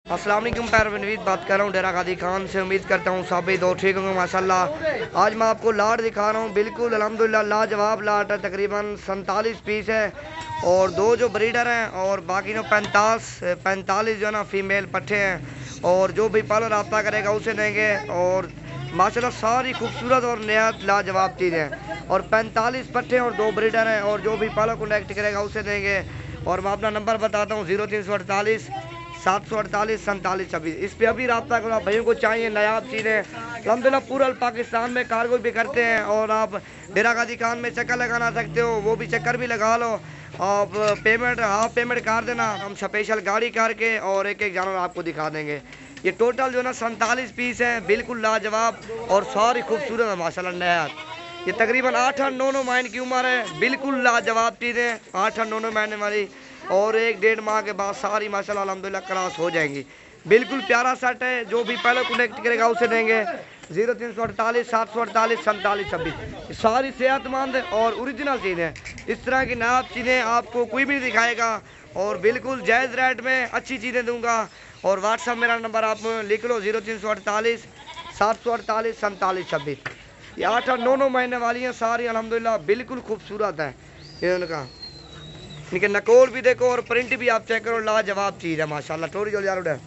अस्सलाम वालेकुम पैर नवीद बात कर रहा हूँ डेरा गादी खान से। उम्मीद करता हूँ सब दो ठीक होंगे माशाल्लाह। आज मैं आपको लाट दिखा रहा हूँ, बिल्कुल अल्हम्दुलिल्लाह लाजवाब लाट है। तकरीबन 47 पीस है और दो जो ब्रीडर हैं और बाकी जो 45 जो है ना फीमेल पट्ठे हैं। और जो भी पालर रब्ता करेगा उसे देंगे। और माशाल्लाह सारी खूबसूरत और नहायत लाजवाब चीज़ें हैं। और 45 पट्ठे और दो ब्रीडर हैं और जो भी पालर कॉन्टैक्ट करेगा उसे देंगे। और मैं अपना नंबर बताता हूँ 0348 748 47 26। इस पर अभी रब्ता करो। आप भाइयों को चाहिए नायाब चीज़ें अल्हम्दुलिल्लाह पूरा पाकिस्तान में कार्गो भी करते हैं। और आप डेरा गादी खान में चक्कर लगाना सकते हो, वो भी चक्कर भी लगा लो। आप पेमेंट हाफ पेमेंट कर देना, हम स्पेशल गाड़ी करके और एक एक जानवर आपको दिखा देंगे। ये टोटल जो ना 47 पीस हैं, बिल्कुल लाजवाब और सारी खूबसूरत है माशाल्लाह नहायत। ये तकरीबन 8-9 महीने की उम्र है, बिल्कुल लाजवाब चीज़ें 8-9 महीने वाली। और 1-1.5 माह के बाद सारी माशाल्लाह अल्हम्दुलिल्लाह क्रॉस हो जाएंगी। बिल्कुल प्यारा सेट है, जो भी पहले कनेक्ट करेगा उसे देंगे। 0348 748 47 26। सारी सेहतमंद और ओरिजिनल चीज़ें, इस तरह की नायाब चीज़ें आपको कोई भी नहीं दिखाएगा। और बिल्कुल जायज़ रेट में अच्छी चीज़ें दूंगा। और व्हाट्सअप मेरा नंबर आप लिख लो 0348 748 47 26। ये 8-9 महीने वाली हैं सारी अल्हम्दुलिल्लाह, बिल्कुल खूबसूरत है। ये उनका इनके नकोल भी देखो और प्रिंट भी आप चेक करो, लाजवाब चीज़ है माशाल्लाह। थोड़ी जो यार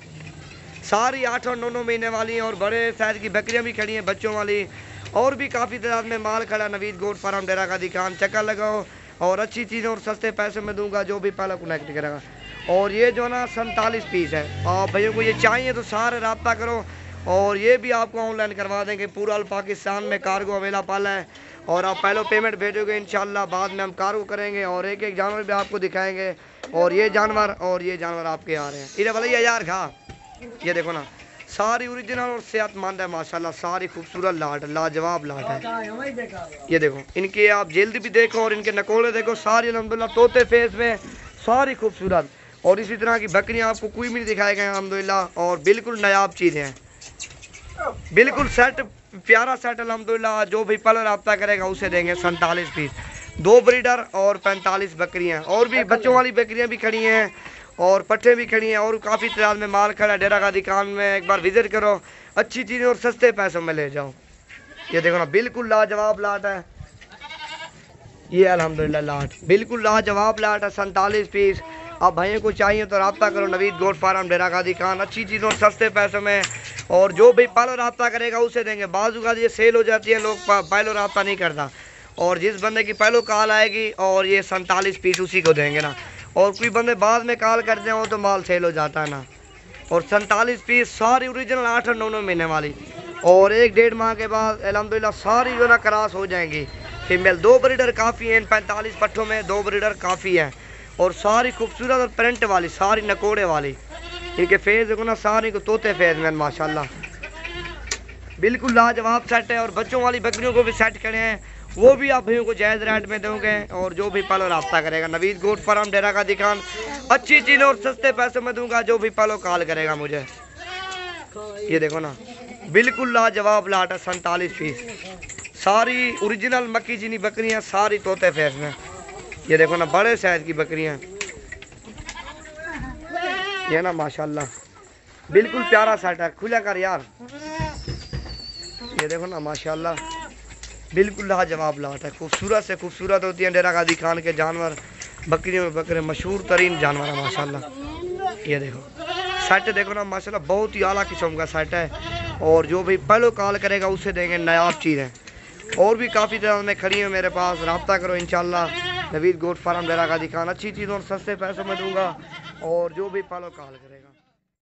सारी 8-9 महीने वाली हैं। और बड़े साइज की बकरियां भी खड़ी हैं बच्चों वाली। और भी काफ़ी तादाद में माल खड़ा। नवीद गोट फार्म डेरा गादी खान, चक्कर लगाओ और अच्छी चीज़ें और सस्ते पैसे में दूंगा जो भी पहला कनेक्ट करेगा। और ये जो ना 47 पीस है। आप भैया को ये चाहिए तो सारे रब्ता करो और ये भी आपको ऑनलाइन करवा देंगे। पूरा पाकिस्तान में कार्गो अवेलेबल है। और आप पहले पेमेंट भेजोगे इंशाल्लाह, बाद में हम कार्गो करेंगे और एक एक जानवर भी आपको दिखाएंगे। और ये जानवर आपके आ रहे हैं। इधर भले यार खा, ये देखो ना सारी ओरिजिनल और सेहतमंद है माशाल्लाह। सारी खूबसूरत लाट, लाजवाब लाट है। ये देखो इनके आप जल्द भी देखो और इनके नकोले देखो, सारी अल्हम्दुलिल्लाह तोते फेस में सारी खूबसूरत। और इसी तरह की बकरियां आपको कोई भी नहीं दिखाएगा अल्हम्दुलिल्लाह। और बिल्कुल नायाब चीज़ें हैं, बिल्कुल सेट प्यारा सेट अल्हम्दुलिल्लाह। जो भी पल रब्ता करेगा उसे देंगे। 47 पीस, दो ब्रीडर और 45 बकरियां। और भी बच्चों वाली बकरियां भी खड़ी हैं और पट्टे भी खड़ी हैं। और काफ़ी तादाद में माल खड़ा है डेरा गादी खान में। एक बार विजिट करो, अच्छी चीज़ें और सस्ते पैसों में ले जाओ। ये देखो ना बिल्कुल लाजवाब लाट है। ये अल्हम्दुलिल्लाह लाट बिल्कुल लाजवाब लाट है, 47 पीस। आप भाइयों को चाहिए तो रब्ता करो नवीद गोट फार्म डेरा गादी खान, अच्छी चीज़ों और सस्ते पैसों में। और जो भी पहले रब्ता करेगा उसे देंगे। बाजू का ये सेल हो जाती है, लोग पहले रब्ता नहीं करता। और जिस बंदे की पहले कॉल आएगी और ये 47 पीस उसी को देंगे ना। और कोई बंदे बाद में कॉल करते हो तो माल सेल हो जाता है ना। और 47 पीस सारी ओरिजिनल 8-9 महीने वाली। और 1-1.5 माह के बाद अल्हम्दुलिल्लाह सारी जो ना क्रॉस हो जाएंगी फीमेल। दो ब्रीडर काफ़ी हैं इन 45 पट्ठों में, दो ब्रीडर काफ़ी हैं। और सारी खूबसूरत और प्रिंट वाली, सारी नकोड़े वाली। इनके फेस देखो ना, सारी को तोते फेस में माशाल्लाह, बिल्कुल लाजवाब सेट है। और बच्चों वाली बकरियों को भी सेट करे हैं, वो भी आप भैया को जायज़ रेट में दोगे। और जो भी पालो रब्ता करेगा नवीद गोट फार्म डेरा गादी खान, अच्छी चीज़ें और सस्ते पैसे में दूंगा जो भी पालो कॉल करेगा मुझे। ये देखो ना बिल्कुल लाजवाब लाट है, 47 पीस सारी ओरिजिनल मक्की चीनी बकरियां, सारी तोते फेस में। ये देखो ना बड़े साइज की बकरियां, ये ना माशाल्लाह बिल्कुल प्यारा सेट है। खुला कर यार, ये देखो ना माशाल्लाह बिल्कुल लाजवाब लाट है। खूबसूरत से खूबसूरत होती हैं डेरा गादी खान के जानवर। बकरियों में बकरे मशहूर तरीन जानवर है माशाल्लाह। ये देखो सेट देखो ना माशाल्लाह, बहुत ही आला किस्म का सेट है। और जो भी पहले कॉल करेगा उसे देंगे नायाब चीज़ है। और भी काफ़ी तादाद में खड़ी है मेरे पास, रब्ता करो इंशाल्लाह। नवीद गोट फार्म डेरा गादी खान, अच्छी चीज़ों और सस्ते पैसों में दूंगा। और जो भी पालो कॉल करेगा।